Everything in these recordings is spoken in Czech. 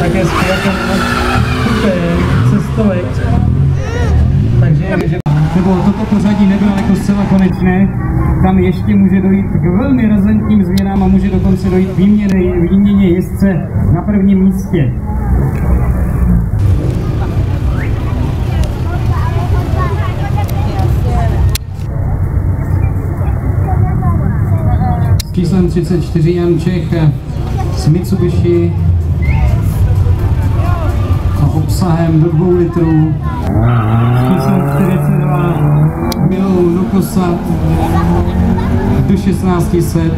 také společně cestovek. Takže nebo toto pořadí nebylo jako zcela konečné. Tam ještě může dojít k velmi razantním změnám a může dokonce dojít k výměně jezdce na prvním místě. S číslem 34 Jan Čech z Mitsubishi a obsahem do 2 litrů. S číslem 42 Milou Nokosa do 1600.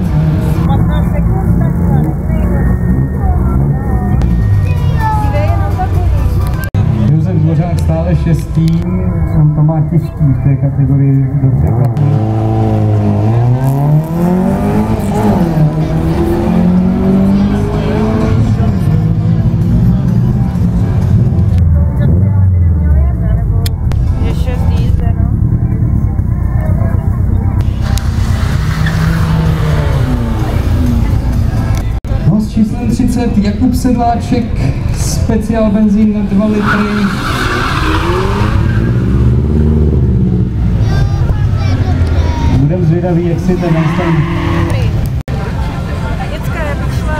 Josef Dvořák stále 6. On to má těžký v té kategorii do překvapení. S číslem 30 Jakub Sedláček, speciál benzín na 2 litry. Budem zvědavý, jak si ten nastane. Děcka, já bych šla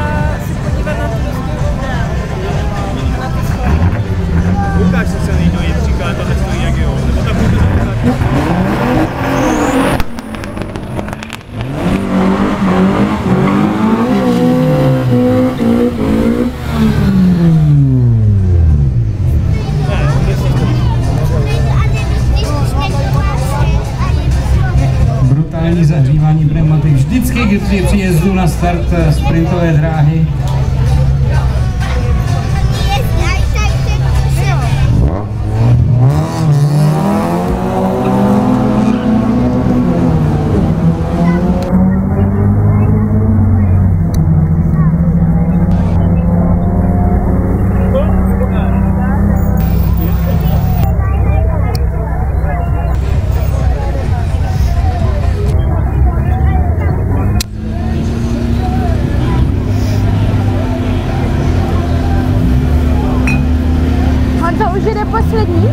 si podívat na tu Lukáš se celý dojít, říká, to nestojí jak jo. Nebo tak bude brutální zahřívání pneumatik vždycky při příjezdu na start sprintové dráhy. Honza už jde poslední?